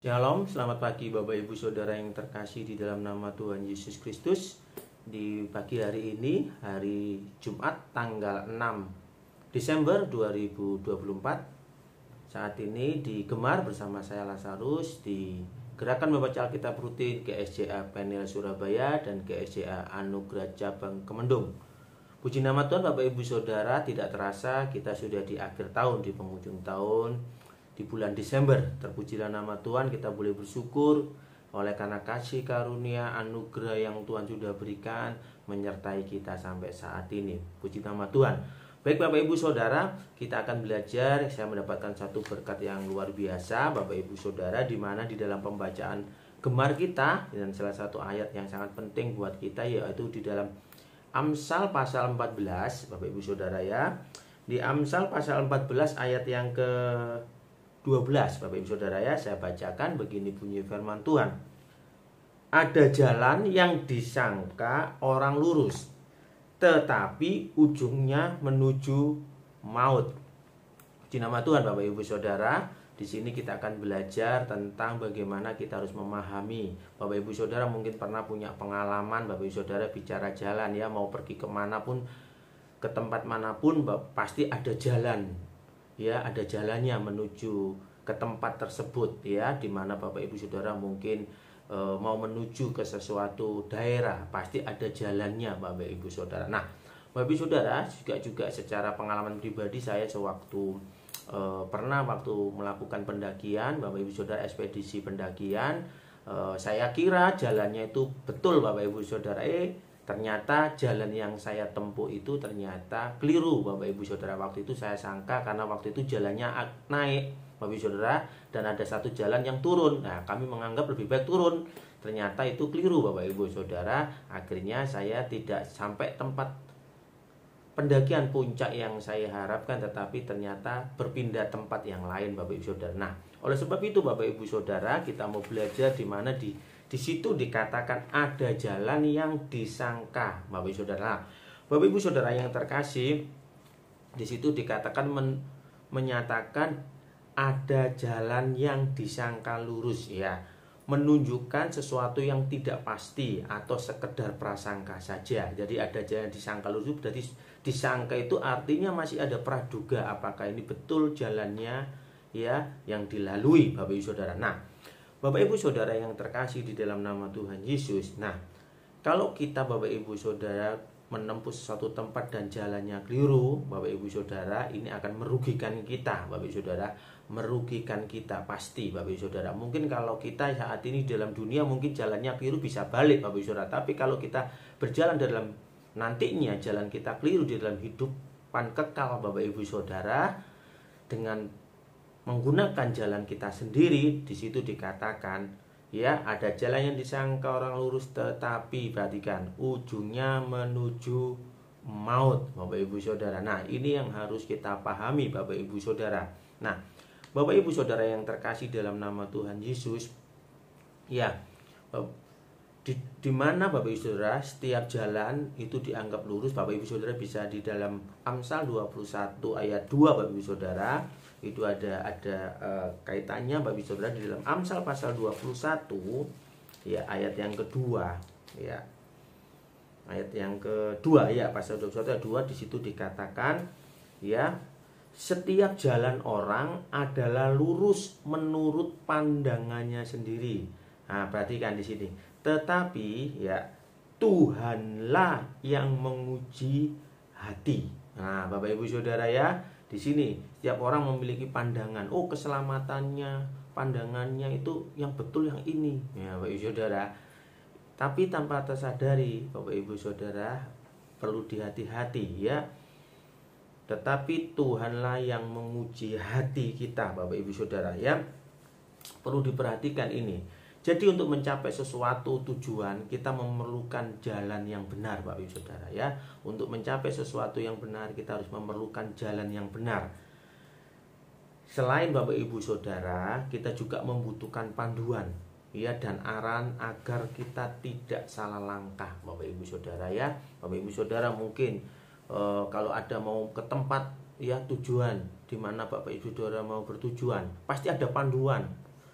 Shalom, selamat pagi Bapak Ibu Saudara yang terkasih di dalam nama Tuhan Yesus Kristus. Di pagi hari ini, hari Jumat tanggal 6 Desember 2024. Saat ini di Gemar bersama saya Lazarus di Gerakan Membaca Alkitab Rutin GSJA Penil Surabaya dan GSJA Anugerah Cabang Kemendung. Puji nama Tuhan Bapak Ibu Saudara, tidak terasa kita sudah di akhir tahun, di penghujung tahun, di bulan Desember. Terpujilah nama Tuhan, kita boleh bersyukur oleh karena kasih karunia anugerah yang Tuhan sudah berikan menyertai kita sampai saat ini. Puji nama Tuhan. Baik Bapak Ibu Saudara, kita akan belajar. Saya mendapatkan satu berkat yang luar biasa Bapak Ibu Saudara, di mana di dalam pembacaan Gemar kita, dan salah satu ayat yang sangat penting buat kita yaitu di dalam Amsal pasal 14 Bapak Ibu Saudara ya. Di Amsal pasal 14 ayat yang ke 12 Bapak Ibu Saudara ya, saya bacakan begini bunyi firman Tuhan. Ada jalan yang disangka orang lurus, tetapi ujungnya menuju maut. Puji nama Tuhan Bapak Ibu Saudara. Di sini kita akan belajar tentang bagaimana kita harus memahami. Bapak Ibu Saudara mungkin pernah punya pengalaman Bapak Ibu Saudara bicara jalan ya, mau pergi kemanapun, ke tempat manapun pasti ada jalan. Ya, ada jalannya menuju ke tempat tersebut ya, dimana Bapak Ibu Saudara mungkin mau menuju ke sesuatu daerah, pasti ada jalannya Bapak Ibu Saudara. Nah, Bapak Ibu Saudara juga secara pengalaman pribadi saya sewaktu pernah waktu melakukan pendakian, Bapak Ibu Saudara, ekspedisi pendakian, saya kira jalannya itu betul Bapak Ibu Saudara. Ternyata jalan yang saya tempuh itu ternyata keliru Bapak Ibu Saudara. Waktu itu saya sangka karena waktu itu jalannya naik Bapak Ibu Saudara, dan ada satu jalan yang turun. Nah, kami menganggap lebih baik turun. Ternyata itu keliru Bapak Ibu Saudara. Akhirnya saya tidak sampai tempat pendakian puncak yang saya harapkan, tetapi ternyata berpindah tempat yang lain Bapak Ibu Saudara. Nah, oleh sebab itu Bapak Ibu Saudara, kita mau belajar di mana di situ dikatakan ada jalan yang disangka Bapak Ibu Saudara. Nah, Bapak Ibu Saudara yang terkasih, di situ dikatakan menyatakan ada jalan yang disangka lurus ya, menunjukkan sesuatu yang tidak pasti atau sekedar prasangka saja. Jadi ada jalan disangka lurus, berarti disangka itu artinya masih ada praduga apakah ini betul jalannya ya yang dilalui Bapak Ibu Saudara. Nah, Bapak Ibu Saudara yang terkasih di dalam nama Tuhan Yesus. Nah, kalau kita Bapak Ibu Saudara menempuh suatu tempat dan jalannya keliru, Bapak Ibu Saudara, ini akan merugikan kita Bapak Ibu Saudara, merugikan kita pasti Bapak Ibu Saudara. Mungkin kalau kita saat ini dalam dunia mungkin jalannya keliru bisa balik Bapak Ibu Saudara, tapi kalau kita berjalan dalam nantinya jalan kita keliru di dalam hidupan kekal Bapak Ibu Saudara, dengan menggunakan jalan kita sendiri, di situ dikatakan ya ada jalan yang disangka orang lurus, tetapi perhatikan ujungnya menuju maut Bapak Ibu Saudara. Nah, ini yang harus kita pahami Bapak Ibu Saudara. Nah, Bapak Ibu Saudara yang terkasih dalam nama Tuhan Yesus ya, di mana Bapak Ibu Saudara setiap jalan itu dianggap lurus. Bapak Ibu Saudara bisa di dalam Amsal 21 ayat 2 Bapak Ibu Saudara, itu ada kaitannya Bapak Ibu Saudara di dalam Amsal pasal 21 ya, ayat yang kedua ya. Ayat yang kedua ya, pasal 21 ayat 2, di situ dikatakan ya, setiap jalan orang adalah lurus menurut pandangannya sendiri. Nah, perhatikan di sini. Tetapi ya, Tuhanlah yang menguji hati. Nah, Bapak Ibu Saudara ya, di sini setiap orang memiliki pandangan. Oh, keselamatannya, pandangannya itu yang betul yang ini ya Bapak Ibu Saudara. Tapi tanpa tersadari Bapak Ibu Saudara perlu dihati-hati ya. Tetapi Tuhanlah yang menguji hati kita Bapak Ibu Saudara ya. Perlu diperhatikan ini. Jadi untuk mencapai sesuatu tujuan, kita memerlukan jalan yang benar Bapak Ibu Saudara ya. Untuk mencapai sesuatu yang benar, kita harus memerlukan jalan yang benar. Selain Bapak Ibu Saudara, kita juga membutuhkan panduan ya dan arahan agar kita tidak salah langkah Bapak Ibu Saudara ya. Bapak Ibu Saudara mungkin kalau ada mau ke tempat ya tujuan di mana Bapak Ibu Saudara mau bertujuan, pasti ada panduan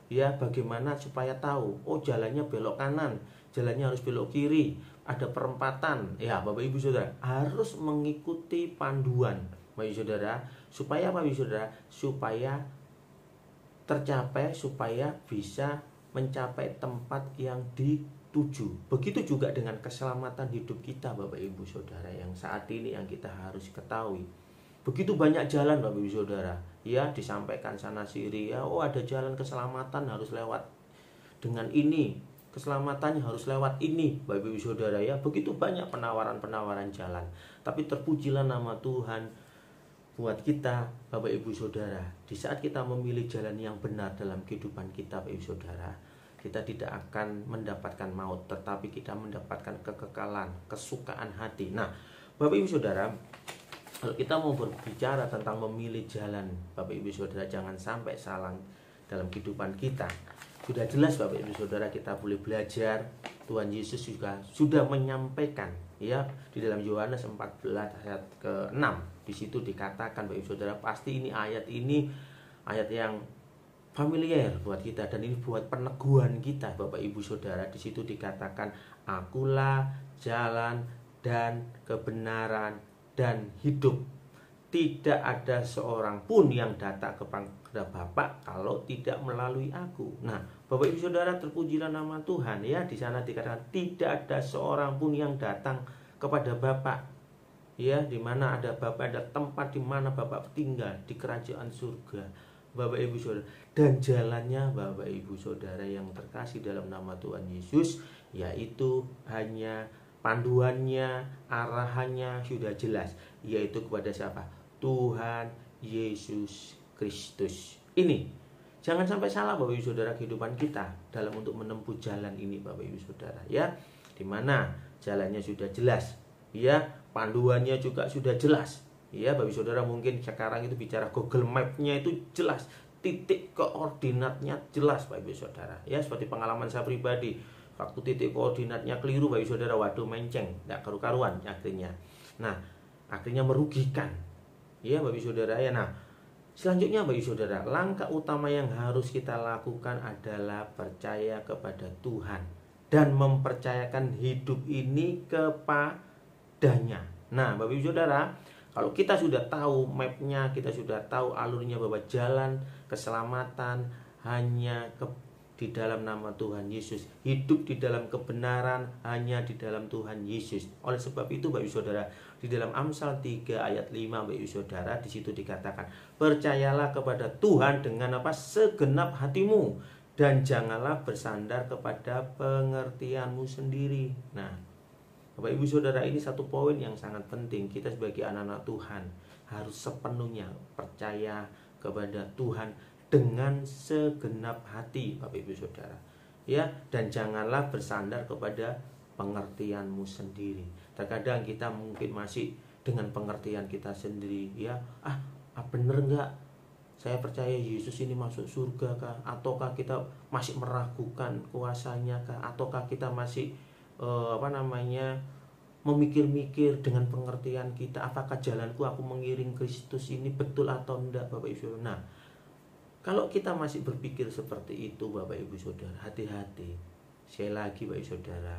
Ya, bagaimana supaya tahu, oh jalannya belok kanan, jalannya harus belok kiri, ada perempatan. Ya, Bapak Ibu Saudara, harus mengikuti panduan, Bapak Ibu Saudara. Supaya apa, Bapak Ibu Saudara? Supaya tercapai, supaya bisa mencapai tempat yang dituju. Begitu juga dengan keselamatan hidup kita, Bapak Ibu Saudara, yang saat ini yang kita harus ketahui. Begitu banyak jalan, Bapak Ibu Saudara, ya disampaikan sana sini, ya, oh ada jalan keselamatan harus lewat dengan ini, keselamatannya harus lewat ini, Bapak Ibu Saudara, ya. Begitu banyak penawaran-penawaran jalan. Tapi terpujilah nama Tuhan buat kita, Bapak Ibu Saudara. Di saat kita memilih jalan yang benar dalam kehidupan kita, Bapak Ibu Saudara, kita tidak akan mendapatkan maut, tetapi kita mendapatkan kekekalan, kesukaan hati. Nah, Bapak Ibu Saudara, kalau kita mau berbicara tentang memilih jalan, Bapak Ibu Saudara, jangan sampai salah dalam kehidupan kita. Sudah jelas, Bapak Ibu Saudara, kita boleh belajar. Tuhan Yesus juga sudah menyampaikan, ya, di dalam Yohanes 14 ayat ke-6. Di situ dikatakan, Bapak Ibu Saudara, pasti ini ayat yang familiar buat kita, dan ini buat peneguhan kita, Bapak Ibu Saudara. Di situ dikatakan, akulah jalan dan kebenaran dan hidup. Tidak ada seorang pun yang datang kepada Bapa kalau tidak melalui aku. Nah, Bapak Ibu Saudara, terpujilah nama Tuhan, ya. Di sana dikatakan tidak ada seorang pun yang datang kepada Bapa. Ya, di mana ada Bapa, ada tempat di mana Bapa tinggal, di kerajaan surga, Bapak Ibu Saudara. Dan jalannya, Bapak Ibu Saudara yang terkasih dalam nama Tuhan Yesus, yaitu hanya panduannya, arahannya sudah jelas, yaitu kepada siapa? Tuhan Yesus Kristus. Ini jangan sampai salah, Bapak Ibu Saudara, kehidupan kita dalam untuk menempuh jalan ini, Bapak Ibu Saudara, ya. Di mana jalannya sudah jelas, ya, panduannya juga sudah jelas, ya. Bapak Ibu Saudara, mungkin sekarang itu bicara Google Map-nya itu jelas, titik koordinatnya jelas, Bapak Ibu Saudara, ya. Seperti pengalaman saya pribadi, waktu titik koordinatnya keliru, Bapak Ibu Saudara, waduh, menceng, nggak karu-karuan akhirnya. Nah, akhirnya merugikan, ya, Bapak Ibu Saudara, ya. Nah, selanjutnya, Bapak Ibu Saudara, langkah utama yang harus kita lakukan adalah percaya kepada Tuhan dan mempercayakan hidup ini kepadanya. Nah, Bapak Ibu Saudara, kalau kita sudah tahu mapnya, kita sudah tahu alurnya, bahwa jalan keselamatan hanya di dalam nama Tuhan Yesus, hidup di dalam kebenaran hanya di dalam Tuhan Yesus. Oleh sebab itu, Bapak Ibu Saudara, di dalam Amsal 3 ayat 5, Bapak Ibu Saudara, di situ dikatakan, percayalah kepada Tuhan dengan apa? Segenap hatimu, dan janganlah bersandar kepada pengertianmu sendiri. Nah, Bapak Ibu Saudara, ini satu poin yang sangat penting. Kita sebagai anak-anak Tuhan harus sepenuhnya percaya kepada Tuhan dengan segenap hati, Bapak Ibu Saudara, ya. Dan janganlah bersandar kepada pengertianmu sendiri. Terkadang kita mungkin masih dengan pengertian kita sendiri, ya. Bener nggak saya percaya Yesus ini masuk surga kah? Ataukah kita masih meragukan kuasanya kah? Ataukah kita masih memikir-mikir dengan pengertian kita, apakah jalanku aku mengiring Kristus ini betul atau enggak, Bapak Ibu Saudara? Nah, kalau kita masih berpikir seperti itu, Bapak Ibu Saudara, hati-hati. Sekali lagi, Bapak Ibu Saudara,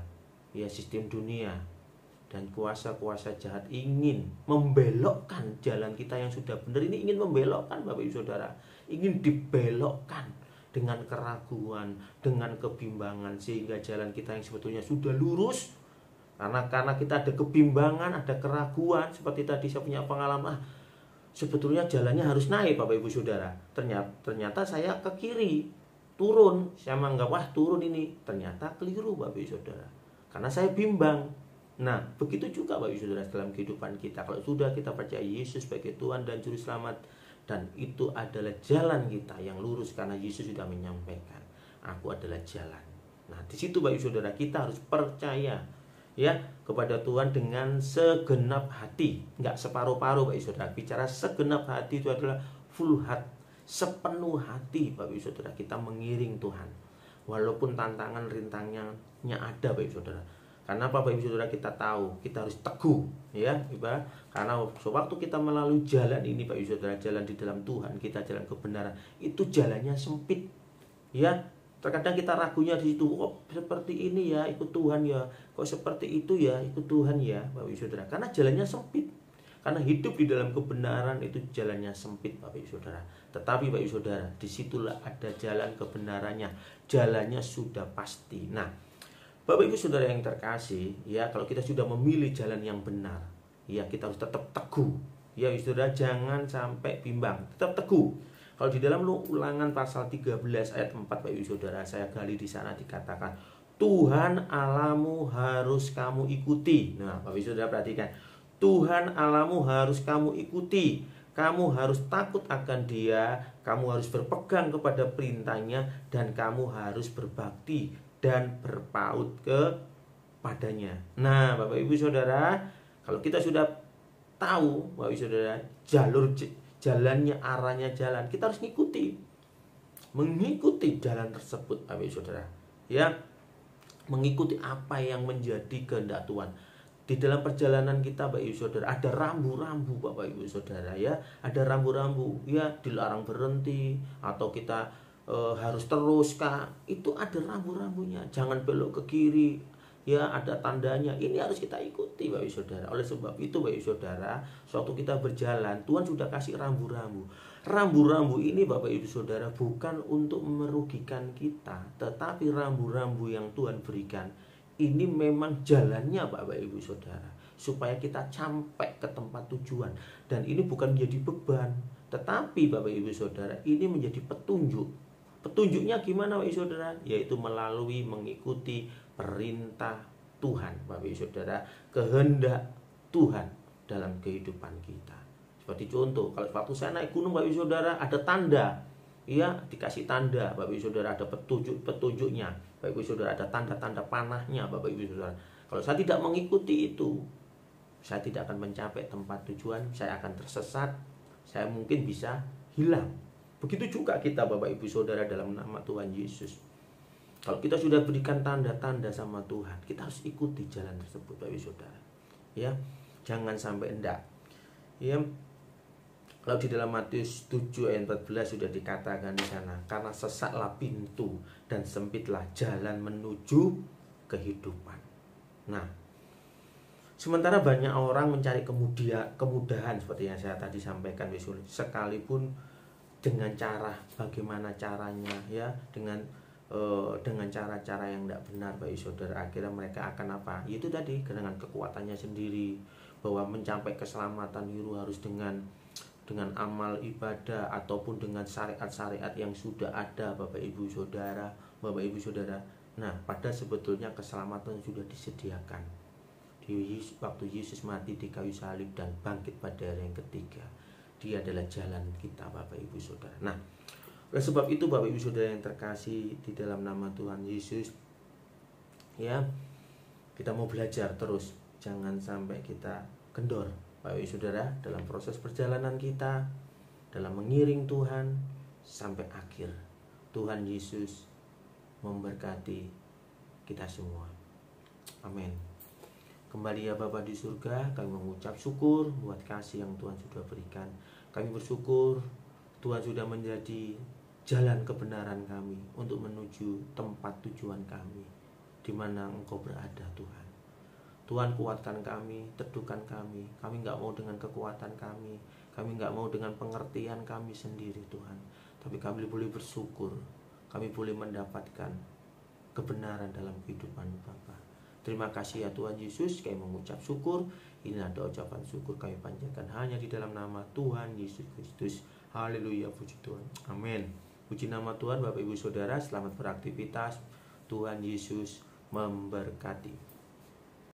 ya, sistem dunia dan kuasa-kuasa jahat ingin membelokkan jalan kita yang sudah benar ini, ingin membelokkan, Bapak Ibu Saudara, ingin dibelokkan dengan keraguan, dengan kebimbangan, sehingga jalan kita yang sebetulnya sudah lurus, karena kita ada kebimbangan, ada keraguan. Seperti tadi saya punya pengalaman, sebetulnya jalannya harus naik, Bapak Ibu Saudara, ternyata saya ke kiri, turun. Saya menganggap, wah, turun ini, ternyata keliru, Bapak Ibu Saudara, karena saya bimbang. Nah, begitu juga, Bapak Ibu Saudara, dalam kehidupan kita. Kalau sudah kita percaya Yesus sebagai Tuhan dan Juru Selamat, dan itu adalah jalan kita yang lurus, karena Yesus sudah menyampaikan, aku adalah jalan. Nah, di situ, Bapak Ibu Saudara, kita harus percaya, ya, kepada Tuhan dengan segenap hati, nggak separuh-paruh, Bapak Ibu Saudara. Bicara segenap hati itu adalah full heart, sepenuh hati, Bapak Ibu Saudara, kita mengiring Tuhan, walaupun tantangan rintangnya ada, Bapak Ibu Saudara. Karena apa, Bapak Ibu Saudara, kita tahu kita harus teguh, ya, karena sewaktu kita melalui jalan ini, Bapak Ibu Saudara, jalan di dalam Tuhan kita, jalan kebenaran, itu jalannya sempit, Ya, terkadang kita ragunya di situ, kok seperti ini ya ikut Tuhan ya, kok seperti itu ya ikut Tuhan ya, Bapak Ibu Saudara. Karena jalannya sempit. Karena hidup di dalam kebenaran itu jalannya sempit, Bapak Ibu Saudara. Tetapi Bapak Ibu Saudara, disitulah ada jalan kebenarannya. Jalannya sudah pasti. Nah, Bapak Ibu Saudara yang terkasih, ya kalau kita sudah memilih jalan yang benar, ya kita harus tetap teguh. Ya Saudara, jangan sampai bimbang, tetap teguh. Kalau di dalam Ulangan pasal 13 ayat 4 Bapak Ibu Saudara, saya gali di sana dikatakan, Tuhan Allahmu harus kamu ikuti. Nah, Bapak Ibu Saudara perhatikan, Tuhan Allahmu harus kamu ikuti. Kamu harus takut akan Dia, kamu harus berpegang kepada perintahnya, dan kamu harus berbakti dan berpaut kepadanya. Nah, Bapak Ibu Saudara, kalau kita sudah tahu, Bapak Ibu Saudara, jalannya, arahnya jalan, kita harus mengikuti jalan tersebut, Bapak Ibu Saudara. Ya, mengikuti apa yang menjadi kehendak Tuhan. Di dalam perjalanan kita, Bapak Ibu Saudara, ada rambu-rambu, Bapak Ibu Saudara, ya, ada rambu-rambu, ya, dilarang berhenti atau kita harus terus kah? Itu ada rambu-rambunya. Jangan belok ke kiri, ya, ada tandanya. Ini harus kita ikuti, Bapak Ibu Saudara. Oleh sebab itu, Bapak Ibu Saudara, suatu kita berjalan, Tuhan sudah kasih rambu-rambu. Rambu-rambu ini, Bapak Ibu Saudara, bukan untuk merugikan kita, tetapi rambu-rambu yang Tuhan berikan ini memang jalannya, Bapak Ibu Saudara, supaya kita sampai ke tempat tujuan. Dan ini bukan menjadi beban, tetapi Bapak Ibu Saudara, ini menjadi petunjuk. Petunjuknya gimana, Bapak Ibu Saudara? Yaitu melalui mengikuti perintah Tuhan, Bapak Ibu Saudara, kehendak Tuhan dalam kehidupan kita. Seperti contoh, kalau waktu saya naik gunung, Bapak Ibu Saudara, ada tanda, ya, dikasih tanda, Bapak Ibu Saudara, ada petunjuknya, Bapak Ibu Saudara, ada tanda-tanda panahnya, Bapak Ibu Saudara. Kalau saya tidak mengikuti itu, saya tidak akan mencapai tempat tujuan, saya akan tersesat, saya mungkin bisa hilang. Begitu juga kita, Bapak Ibu Saudara, dalam nama Tuhan Yesus. Kalau kita sudah berikan tanda-tanda sama Tuhan, kita harus ikuti jalan tersebut, Bapak Ibu Saudara. Ya, jangan sampai enggak. Ya, kalau di dalam Matius 7 ayat 14 sudah dikatakan di sana, karena sesatlah pintu dan sempitlah jalan menuju kehidupan. Nah, sementara banyak orang mencari kemudahan seperti yang saya tadi sampaikan, sekalipun dengan cara bagaimana caranya, ya, dengan cara-cara yang tidak benar, Bapak Ibu Saudara, akhirnya mereka akan apa? Itu tadi, dengan kekuatannya sendiri, bahwa mencapai keselamatan itu harus dengan amal ibadah ataupun dengan syariat-syariat yang sudah ada, Bapak Ibu Saudara, Bapak Ibu Saudara. Nah, pada sebetulnya keselamatan sudah disediakan di waktu Yesus mati di kayu salib dan bangkit pada hari yang ketiga. Dia adalah jalan kita, Bapak Ibu Saudara. Nah, oleh sebab itu, Bapak Ibu Saudara yang terkasih di dalam nama Tuhan Yesus, ya, kita mau belajar terus, jangan sampai kita kendor, Bapak Ibu Saudara, dalam proses perjalanan kita, dalam mengiring Tuhan sampai akhir. Tuhan Yesus memberkati kita semua. Amin. Kembali ya Bapa di surga, kami mengucap syukur buat kasih yang Tuhan sudah berikan. Kami bersyukur Tuhan sudah menjadi jalan kebenaran kami untuk menuju tempat tujuan kami, di mana Engkau berada, Tuhan. Tuhan, kuatkan kami, teduhkan kami. Kami nggak mau dengan kekuatan kami nggak mau dengan pengertian kami sendiri, Tuhan. Tapi kami boleh bersyukur, kami boleh mendapatkan kebenaran dalam kehidupan Bapa. Terima kasih ya Tuhan Yesus, kami mengucap syukur. Inilah doa ucapan syukur kami panjatkan hanya di dalam nama Tuhan Yesus Kristus. Haleluya, puji Tuhan. Amin. Puji nama Tuhan. Bapak Ibu Saudara, selamat beraktivitas. Tuhan Yesus memberkati.